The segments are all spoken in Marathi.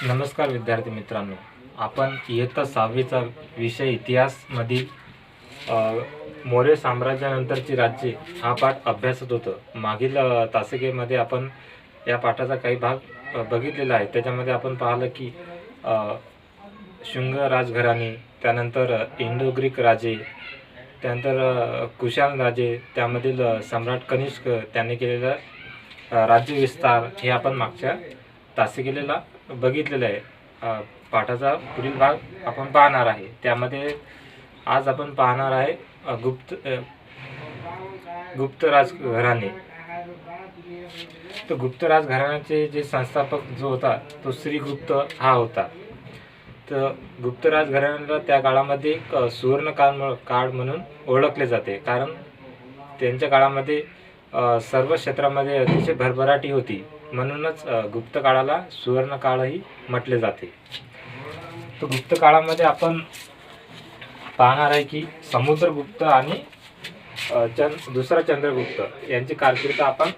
नमस्कार विद्यार्थी मित्रांनो, आपण इयत्ता 6वीचा विषय इतिहासमधील मौर्य साम्राज्यानंतरची राज्ये हा पाठ अभ्यासत होतो. मागील तासिकेमध्ये आपण या पाठाचा काही भाग बघितलेला आहे. त्याच्यामध्ये आपण पाहिलं की शुंग राजघराणे, त्यानंतर इंडो ग्रीक राजे, त्यानंतर कुशाण राजे, त्यामधील सम्राट कनिष्क त्यांनी केलेला राज्य विस्तार हे आपण मागच्या तासिकेला बघितलेलं आहे. पाठाचा पुढील भाग आपण पाहणार आहे. त्यामध्ये आज आपण पाहणार आहे गुप्त राजघराणे. तर गुप्त राजघराण्याचे जे संस्थापक जो होता तो श्रीगुप्त हा होता. तर गुप्त राजघराण्याला त्या काळामध्ये सुवर्ण काळ म्हणून ओळखले जाते, कारण त्यांच्या काळामध्ये सर्व क्षेत्रामध्ये अतिशय भरभराटी होती, म्हणूनच गुप्त काळाला सुवर्ण काळही म्हटले जाते. तर गुप्त काळामध्ये आपण पाहणार आहे की समुद्रगुप्त आणि दुसरा चंद्रगुप्त यांची कारकीर्द आपण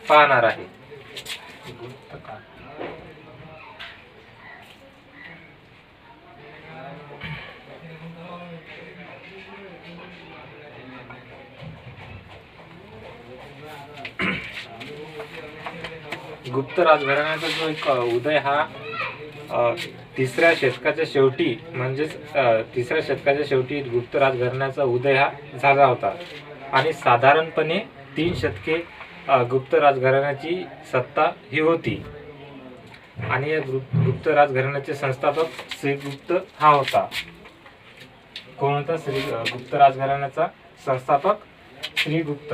पाहणार आहे. गुप्त काळ. गुप्त राजघराण्याचा जो एक उदय हा तिसऱ्या शतकाच्या शेवटी, म्हणजेच तिसऱ्या शतकाच्या शेवटी गुप्त राजघराण्याचा उदय हा झाला होता. आणि साधारणपणे 3 शतके गुप्त राजघराण्याची सत्ता ही होती. आणि या गुप्त राजघराण्याचे संस्थापक श्रीगुप्त हा होता. कोण होता? गुप्त राजघराण्याचा संस्थापक श्रीगुप्त.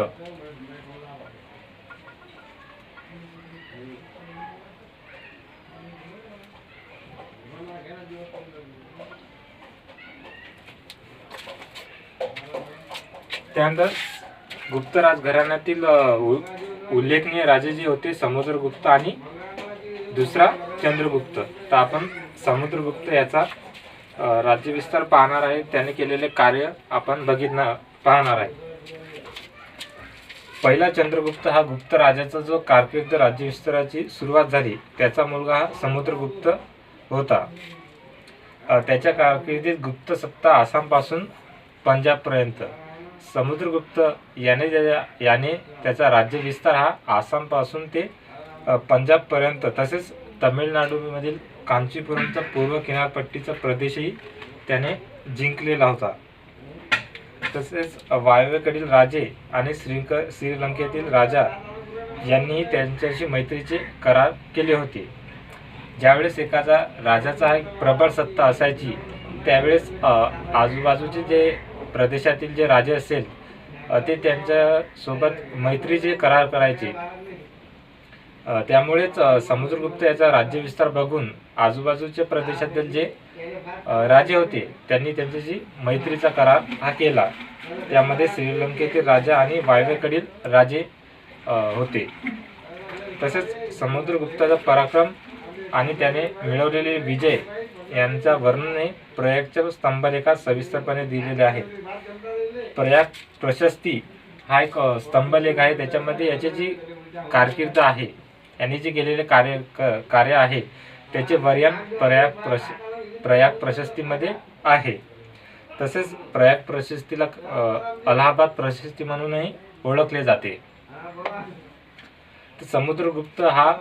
त्यानंतर गुप्त राजघराण्यातील उल्लेखनीय राजे जे होते समुद्रगुप्त आणि दुसरा चंद्रगुप्त. तर आपण समुद्रगुप्त याचा राज्यविस्तार पाहणार आहे. त्याने केलेले कार्य आपण पाहणार आहे. पहिला चंद्रगुप्त हा गुप्त राजाचा जो कारकीर्द राज्यविस्ताराची सुरुवात झाली त्याचा मुलगा हा समुद्रगुप्त होता. त्याच्या कारकिर्दीत गुप्त सत्ता आसामपासून पंजाबपर्यंत. समुद्रगुप्त याने त्याचा राज्यविस्तार हा आसामपासून ते पंजाबपर्यंत, तसेच तामिळनाडूमधील कांचीपुरमचा पूर्व किनारपट्टीचा प्रदेशही त्याने जिंकलेला होता. तसेच वायव्येकडील राजे आणि श्रीलंकेतील राजा यांनी त्यांच्याशी मैत्रीचे करार केले होते. ज्यावेळेस एखादा राजाचा एक प्रबळ सत्ता असायची त्यावेळेस आजूबाजूचे जे प्रदेशातील जे राजे असेल ते त्यांच्या सोबत मैत्रीचे करार करायचे. त्यामुळेच समुद्रगुप्त याचा राज्यविस्तार बघून आजूबाजूच्या प्रदेशातील जे राजे होते त्यांनी त्यांच्याशी मैत्रीचा करार हा केला. त्यामध्ये श्रीलंकेतील राजा आणि वायव्येकडील राजे होते. तसेच समुद्रगुप्ताचा पराक्रम आणि त्याने मिळवलेले विजय यांचा वर्णन प्रयागच्या स्तंभलेखात सविस्तरपणे दिलेले आहे. प्रयाग प्रशस्ती हा एक स्तंभलेख आहे. त्याच्यामध्ये याची जी कारकीर्द आहे, यांनी जे केलेले कार्य आहे त्याचे वर्णन प्रयाग प्रशस्तीमध्ये आहे. तसेच प्रयाग प्रशस्तीला अलाहाबाद प्रशस्ती म्हणूनही ओळखले जाते. समुद्रगुप्त हा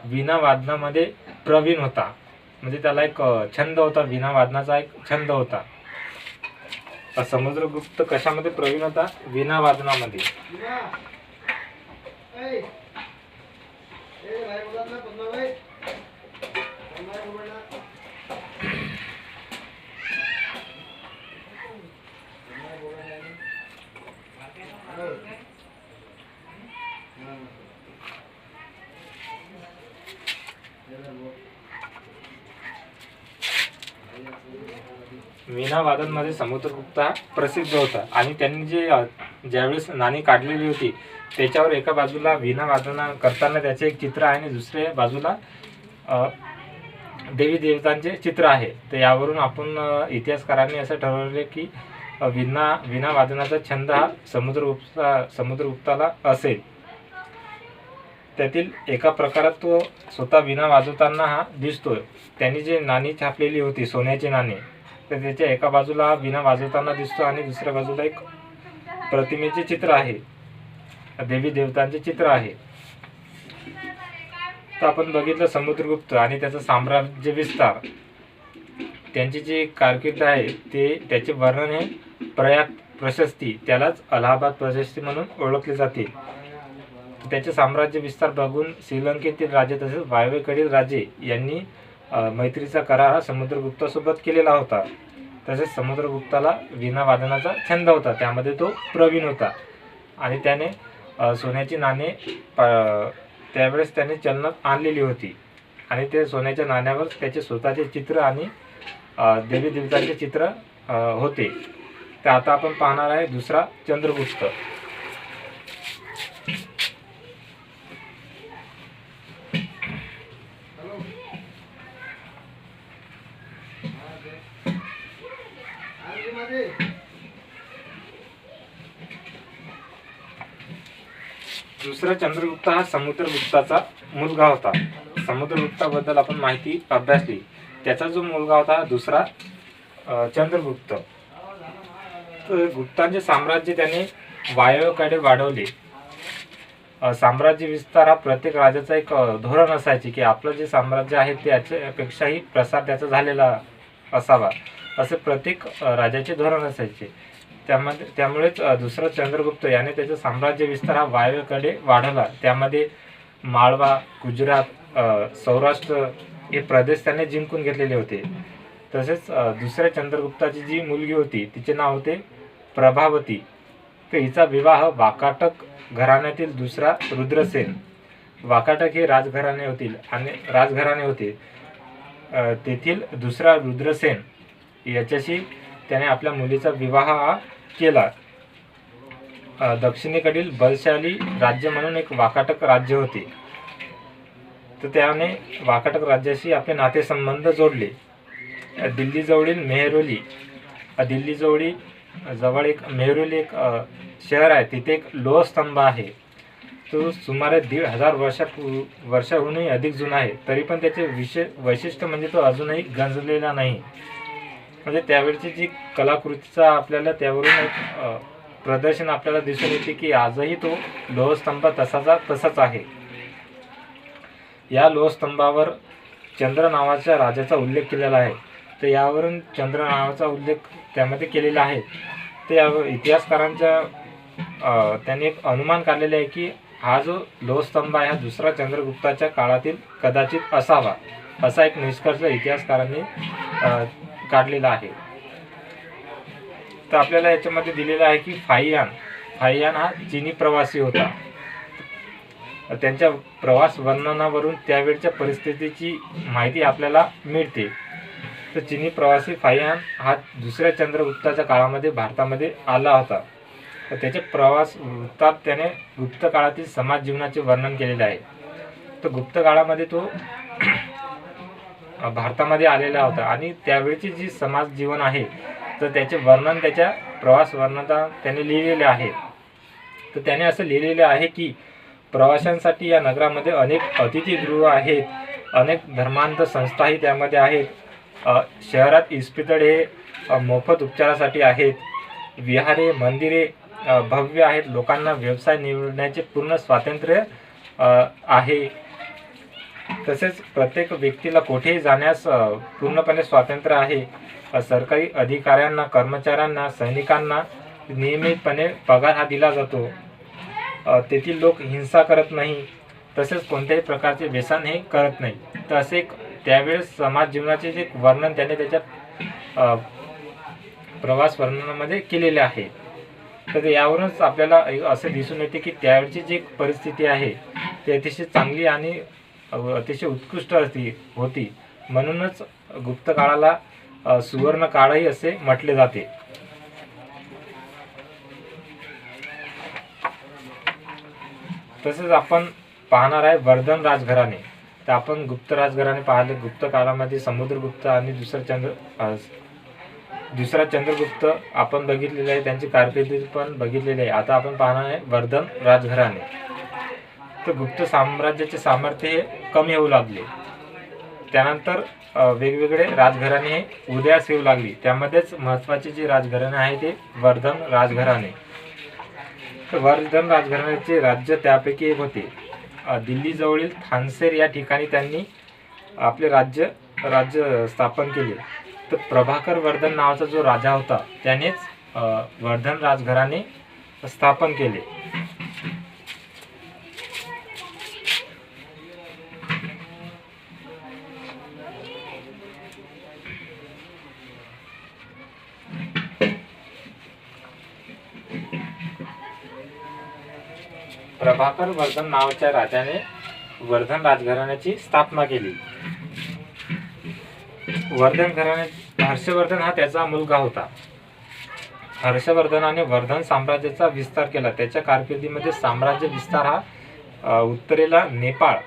वीणा वादनामध्ये प्रवीण होता, म्हणजे त्याला एक छंद होता, वीणा वादनाचा एक छंद होता. समुद्रगुप्त कशामध्ये प्रवीण होता? वीणा वादनामध्ये. वीणा वादनमध्ये समुद्रगुप्त हा प्रसिद्ध होता. आणि त्यांनी ज्यावेळेस नाणी काढलेली होती त्याच्यावर एका बाजूला वीणा वादन करताना त्याचे एक चित्र आहे आणि दुसऱ्या बाजूला देवी देवतांचे चित्र आहे. तर यावरून आपण इतिहासकारांनी असं ठरवले की वीणा वादनाचा छंद हा समुद्रगुप्ताला असेल. त्यातील एका प्रकारात तो स्वतः वीणा वाजवताना हा दिसतोय. त्यांनी जे नाणी छापलेली होती, सोन्याची नाणी, तर त्याच्या एका बाजूला हा वीणा वाजवताना दिसतो आणि दुसऱ्या बाजूला एक प्रतिमेचे चित्र आहे, देवी देवतांचे चित्र आहे. तर आपण बघितलं समुद्रगुप्त आणि त्याचं साम्राज्य विस्तार, त्यांची जी कारकीर्द आहे ते त्याचे वर्णन हे प्रयाग प्रशस्ती, त्यालाच अलाहाबाद प्रशस्ती म्हणून ओळखले जाते. त्याचे साम्राज्य विस्तार बघून श्रीलंकेतील राजे तसेच वायव्येकडील राजे यांनी मैत्रीचा करार हा समुद्रगुप्तासोबत केलेला होता. तसेच समुद्रगुप्ताला वीणा वादनाचा छंद होता, त्यामध्ये तो प्रवीण होता आणि त्याने सोन्याची नाणे त्यावेळेस त्याने चलनात आणलेली होती आणि ते सोन्याच्या नाण्यावर त्याचे स्वतःचे चित्र आणि देवी देवतांचे चित्र होते. तर आता आपण पाहणार आहे दुसरा चंद्रगुप्त. दुसरा चंद्रगुप्त हा समुद्रगुप्ताचा मुलगा होता. समुद्रगुप्ताबद्दल आपण माहिती अभ्यासली. त्याचा जो मुलगा होता दुसरा चंद्रगुप्त. तर गुप्तांचे साम्राज्य त्याने वायव्येकडे वाढवले. साम्राज्य विस्तार हा प्रत्येक राजाचा एक धोरण असायचे की आपलं जे साम्राज्य आहे त्याच्यापेक्षाही प्रसार त्याचा झालेला असावा, असे प्रत्येक राजाचे धोरण असायचे. त्यामुळेच दुसरा चंद्रगुप्त याने त्याचा साम्राज्य विस्तार हा वायव्येकडे वाढवला. त्यामध्ये माळवा, गुजरात, सौराष्ट्र हे प्रदेश त्याने जिंकून घेतलेले होते. तसेच दुसऱ्या चंद्रगुप्ताची जी मुलगी होती तिचे नाव होते प्रभावती. तर हिचा विवाह वाकाटक घराण्यातील दुसरा रुद्रसेन, वाकाटक हे राजघराणे होते, तेथील दुसरा रुद्रसेन याच्याशी त्याने आपल्या मुलीचा विवाह केला. दक्षिणेकडील बलशाली राज्य म्हणून एक वाकाटक राज्य होते, तर त्याने वाकाटक राज्याशी आपले नातेसंबंध जोडले. जवळ एक मेहरोली एक शहर आहे, तिथे एक लोहस्तंभ आहे. तो सुमारे 1500 वर्षाहूनही अधिक जुना आहे. तरी पण त्याचे वैशिष्ट्य म्हणजे तो अजूनही गंजलेला नाही. म्हणजे त्यावेळची जी कलाकृतीचा आपल्याला त्यावरून एक प्रदर्शन आपल्याला दिसून येते की आजही तो लोहस्तंभ तसाच आहे. या लोहस्तंभावर चंद्र नावाच्या राजाचा उल्लेख केलेला आहे. तर यावरून चंद्र नावाचा उल्लेख त्यामध्ये केलेला आहे. ते इतिहासकारांच्या त्यांनी एक अनुमान काढलेले आहे की हा जो लोहस्तंभ आहे हा दुसरा चंद्रगुप्ताच्या काळातील कदाचित असावा, असा एक निष्कर्ष इतिहासकारांनी काढलेला आहे. तर आपल्याला याच्यामध्ये दिलेलं आहे की फाहियान हा चीनी प्रवासी होता. त्यांच्या प्रवास वर्णनावरून त्यावेळच्या परिस्थितीची माहिती आपल्याला मिळते. तर चीनी प्रवासी फाहियान हा दुसऱ्या चंद्रगुप्ताच्या काळामध्ये भारतामध्ये आला होता. तर त्याचे प्रवास वृत्तात त्याने गुप्त काळातील समाज जीवनाचे वर्णन केलेले आहे. तर गुप्त काळामध्ये तो भारतामध्ये आलेला होता आणि त्यावेळची जी समाज जीवन आहे तर त्याचे वर्णन त्याच्या प्रवास वर्णनात त्याने लिहिलेले आहे. तर त्याने असं लिहिलेले आहे की प्रवाशांसाठी या नगरामध्ये अनेक अतिथीगृह आहेत, अनेक धर्मांत संस्थाही त्यामध्ये आहेत. शहरात इस्पितळे हे मोफत उपचारासाठी आहेत. विहारे, मंदिरे भव्य आहेत. लोकांना व्यवसाय निवडण्याचे पूर्ण स्वातंत्र्य आहे. तसेच प्रत्येक व्यक्तीला कुठेही जाण्यास पूर्णपणे स्वातंत्र्य आहे. सरकारी अधिकाऱ्यांना, कर्मचाऱ्यांना, सैनिकांना नियमितपणे पगार हा दिला जातो. तेथील लोक हिंसा करत नाही, तसेच कोणत्याही प्रकारचे व्यसन हे करत नाही. तर असे एक त्यावेळेस समाज जीवनाचे जे वर्णन त्याने त्याच्या प्रवास वर्णनामध्ये केलेले आहे. तर यावरूनच आपल्याला असे दिसून येते की त्यावेळची जी परिस्थिती आहे ती अतिशय चांगली आणि अतिशय उत्कृष्ट होती. म्हणूनच गुप्त काळाला सुवर्ण काळही असे म्हटले जाते. तसेच आपण पाहणार आहे वर्धन राजघराणे. तर आपण गुप्त राजघराणे पाहिले. गुप्त काळामध्ये समुद्रगुप्त आणि दुसरा चंद्रगुप्त आपण बघितलेले आहे, त्यांची कारकिर्दी पण बघितलेली आहे. आता आपण पाहणार आहे वर्धन राजघराणे. तर गुप्त साम्राज्याचे सामर्थ्य हे कमी होऊ लागले. त्यानंतर वेगवेगळे राजघराणे हे उदयास येऊ लागली. त्यामध्येच महत्त्वाचे जे राजघराणे आहे ते वर्धन राजघराणे. तर वर्धन राजघराण्याचे राज्य त्यापैकी एक होते. दिल्लीजवळील थानसेर या ठिकाणी त्यांनी आपले राज्य स्थापन केले. तर प्रभाकर वर्धन नावाचा जो राजा होता त्यानेच वर्धन राजघराणे स्थापन केले. प्रभाकर वर्धन नावाच्या राजाने वर्धन राजघराण्याची स्थापना केली. वर्धन घराणे हर्षवर्धन हा त्याचा मुलगा होता. हर्षवर्धनाने वर्धन साम्राज्याचा विस्तार केला. त्याच्या कारकिर्दीमध्ये साम्राज्य विस्तार हा उत्तरेला नेपाळ,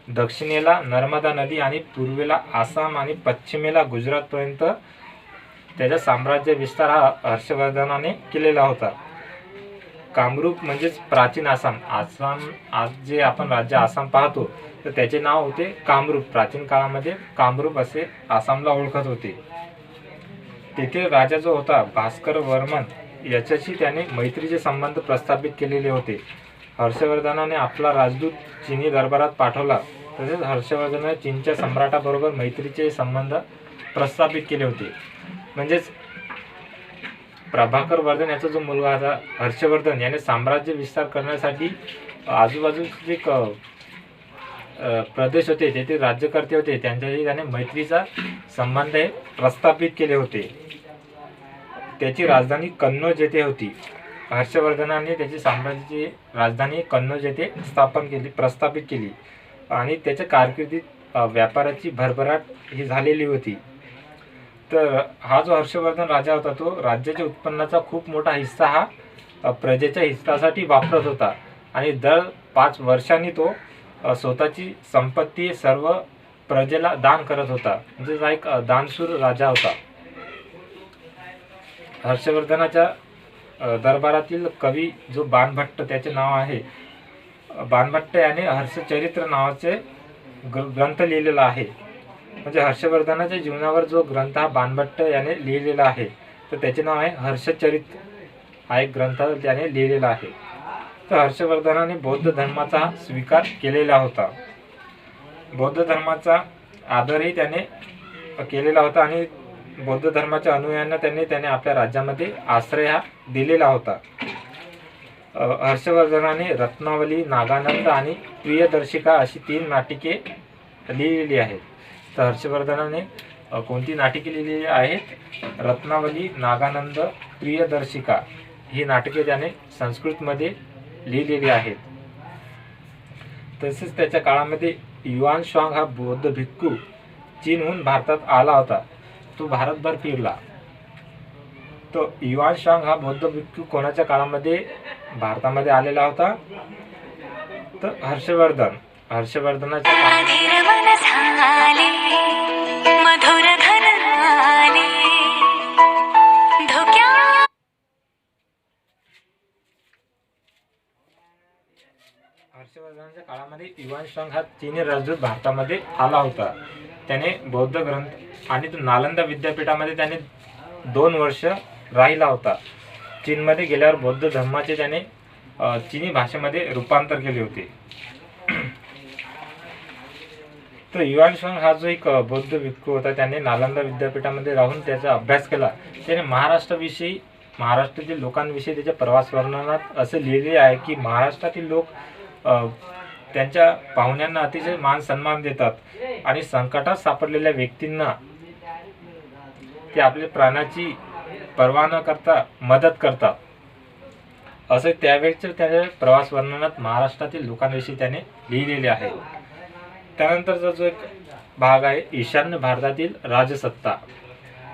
दक्षिणेला नर्मदा नदी आणि पूर्वेला आसाम आणि पश्चिमेला गुजरातपर्यंत त्याचा साम्राज्य विस्तार हा हर्षवर्धनाने केलेला होता. कामरूप म्हणजेच प्राचीन आसाम आज जे आपण राज्य आसाम पाहतो तर त्याचे नाव होते कामरूप. प्राचीन काळामध्ये कामरूप असे आसामला ओळखत होते. तेथील राजा जो होता भास्कर वर्मन याच्याशी त्याने मैत्रीचे संबंध प्रस्थापित केलेले होते. हर्षवर्धनाने आपला राजदूत चीनी दरबारात पाठवला. तसेच हर्षवर्धनाने चीनच्या सम्राटाबरोबर मैत्रीचे संबंध प्रस्थापित केले होते. म्हणजेच प्रभाकर वर्धन याचा जो मुलगा होता हर्षवर्धन याने साम्राज्य विस्तार करण्यासाठी आजूबाजूचे प्रदेश होते तेथे राज्यकर्ते होते त्यांच्याशी त्याने मैत्रीचा संबंध हे प्रस्थापित केले होते. त्याची राजधानी कन्नौज येथे होती. हर्षवर्धनाने त्याची साम्राज्याची राजधानी कन्नौज येथे प्रस्थापित केली आणि त्याच्या कारकिर्दीत व्यापाराची भरभराट ही झालेली होती. तर हा जो हर्षवर्धन राजा होता तो राज्याच्या उत्पन्नाचा खूप मोठा हिस्सा हा प्रजेच्या हितासाठी वापरत होता आणि दर 5 वर्षांनी तो स्वतःची संपत्ती सर्व प्रजेला दान करत होता. म्हणजे हा एक दानशूर राजा होता. हर्षवर्धनाच्या दरबारातील कवी जो बाणभट्ट त्याचे नाव आहे बाणभट्ट याने हर्षचरित्र नावाचे ग्रंथ लिहिलेला आहे. म्हणजे हर्षवर्धनाच्या जीवनावर जो ग्रंथ हा बाणभट्ट याने लिहिलेला आहे तर त्याचे नाव आहे हर्षचरित्र. हा एक ग्रंथ त्याने लिहिलेला आहे. तर हर्षवर्धनाने बौद्ध धर्माचा स्वीकार केलेला होता. बौद्ध धर्माचा आदरही त्याने केलेला होता आणि बौद्ध धर्माच्या अनुयायांना त्याने आपल्या राज्यामध्ये आश्रय हा दिलेला होता. हर्षवर्धनाने रत्नावली, नागानंद आणि प्रियदर्शिका अशी 3 नाटके लिहिलेली आहेत. तर हर्षवर्धनाने कोणती नाटके लिहिलेली आहेत? रत्नावली, नागानंद, प्रियदर्शिका ही नाटके त्याने संस्कृतमध्ये लिहिलेली आहेत. तसेच त्याच्या काळामध्ये युआन स्वांग हा बौद्ध भिक्खू चीनहून भारतात आला होता. तो भारतभर फिरला. तो युआन स्वांग हा बौद्ध भिक्खू कोणाच्या काळामध्ये भारतामध्ये आलेला होता? तर हर्षवर्धनाच्या हर्षवर्धनाच्या काळामध्ये युआन स्वांग हा चीनी राजदूत भारतामध्ये आला होता. त्याने बौद्ध ग्रंथ आणि नालंदा विद्यापीठामध्ये त्याने 2 वर्ष राहिला होता. चीनमध्ये गेल्यावर बौद्ध धर्माचे त्याने चीनी भाषेमध्ये रूपांतर केले होते. तर युआन स्वांग हा जो एक बौद्ध भिक्खू होता त्याने नालंदा विद्यापीठामध्ये राहून त्याचा अभ्यास केला. त्याने महाराष्ट्रातील लोकांविषयी त्याच्या प्रवास वर्णनात असे लिहिले आहे की महाराष्ट्रातील लोक त्यांच्या पाहुण्यांना अतिशय मान सन्मान देतात आणि संकटात सापडलेल्या व्यक्तींना ते आपल्या प्राणाची पर्वा न करता मदत करतात. असे त्यावेळेच्या त्याच्या प्रवास वर्णनात महाराष्ट्रातील लोकांविषयी त्याने लिहिलेले आहे. त्यानंतरचा जो एक भाग आहे ईशान्य भारतातील राजसत्ता.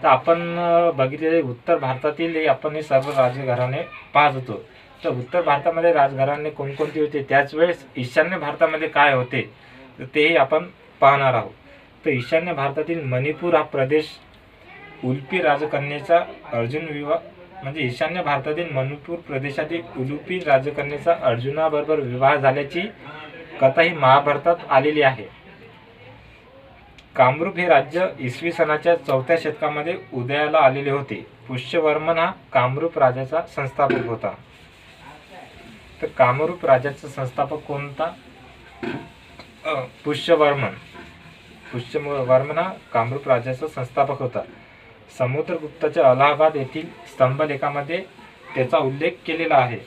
तर आपण बघितलेले उत्तर भारतातील आपण हे सर्व राजघराणे पाहत होतो. तर उत्तर भारतामध्ये राजघराणे कोणकोणती होते त्याच वेळेस ईशान्य भारतामध्ये काय होते तर तेही आपण पाहणार आहोत. तर ईशान्य भारतातील मणिपूर हा प्रदेश उलुपी राजकन्येचा अर्जुन विवाह म्हणजे ईशान्य भारतातील मणिपूर प्रदेशातील उलुपी राजकन्येचा अर्जुनाबरोबर विवाह झाल्याची कथा ही महाभारतात आलेली आहे. कामरूप हे राज्य इसवी सनाच्या 4थ्या शतकामध्ये उदयाला आलेले होते. पुष्यवर्मन हा कामरूप राजाचा संस्थापक होता. तर कामरूप राजाचा संस्थापक कोणता? पुष्यवर्मन. पुष्यवर्मन हा कामरूप राजाचा संस्थापक होता. समुद्रगुप्ताच्या अलाहाबाद येथील स्तंभलेखामध्ये त्याचा उल्लेख केलेला आहे.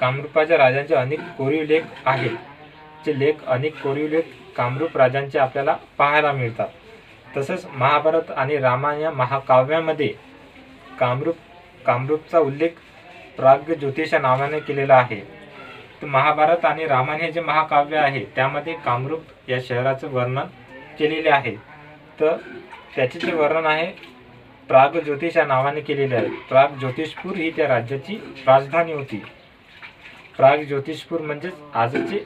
कामरूपाच्या राजांचे अनेक कोरीव लेख आहेत. अनेक कोरीव लेख कामरूप राजांचे आपल्याला पाहायला मिळतात. तसेच महाभारत आणि रामायण या महाकाव्यामध्ये कामरूपचा उल्लेख प्राग्ज्योतिष या नावाने केलेला आहे. तर महाभारत आणि रामायण हे जे महाकाव्य आहे त्यामध्ये कामरूप या शहराचे वर्णन केलेले आहे. तर त्याचे जे वर्णन आहे प्राग्ज्योतिष या नावाने केलेले आहे. प्राग्ज्योतिषपूर ही त्या राज्याची राजधानी होती. प्राग्ज्योतिषपूर म्हणजेच आजचे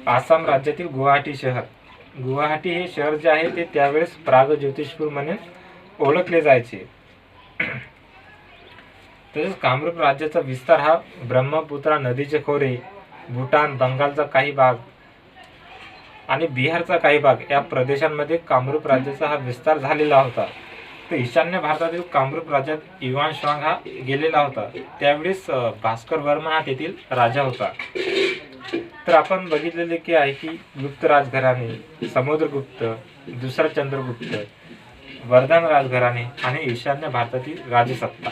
आसाम राज्यातील गुवाहाटी शहर. गुवाहाटी हे शहर जे आहे ते त्यावेळेस प्राग्ज्योतिषपूर म्हणून ओळखले जायचे. तसेच कामरूप राज्याचा विस्तार हा ब्रह्मपुत्रा नदीचे खोरे, भूटान, बंगालचा काही भाग आणि बिहारचा काही भाग या प्रदेशांमध्ये कामरूप राज्याचा हा विस्तार झालेला होता. तर ईशान्य भारतातील कामरूप राज्यात युवान स्वांग हा गेलेला होता. त्यावेळेस भास्कर वर्मा हा तेथील राजा होता. तर आपण बघितलेले की आहे की गुप्त राजघराणे, समुद्रगुप्त, दुसरा चंद्रगुप्त, वर्धन राजघराणे आणि ईशान्य भारतातील राजसत्ता.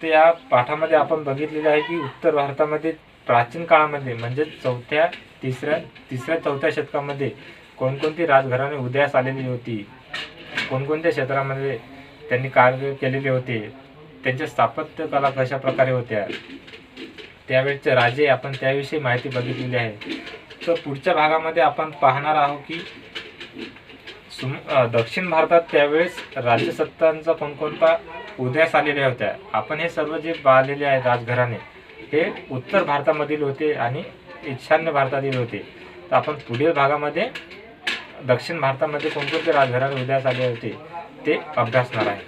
तर या पाठामध्ये आपण बघितलेले आहे की उत्तर भारतामध्ये प्राचीन काळामध्ये म्हणजे तिसऱ्या चौथ्या शतकामध्ये कोणकोणती राजघराणे उदयास आलेली होती, कोणकोणत्या क्षेत्रामध्ये त्यांनी कार्य केलेले होते, त्यांच्या स्थापत्य कला कशा प्रकारे होत्या, त्यावेळेचे राजे आपण त्याविषयी माहिती बघितलेली आहे. तर पुढच्या भागामध्ये आपण पाहणार आहोत की दक्षिण भारतात त्यावेळेस राज्यसत्तांचा कोणकोणता उदयास आलेल्या होत्या. आपण हे सर्व जे पाहिलेले आहे राजघराणे हे उत्तर भारतामधील होते आणि ईशान्य भारतातील होते. तर आपण पुढील भागामध्ये दक्षिण भारतामध्ये कोणकोणते राजघराणे उदयास आले होते ते अभ्यासणार आहे.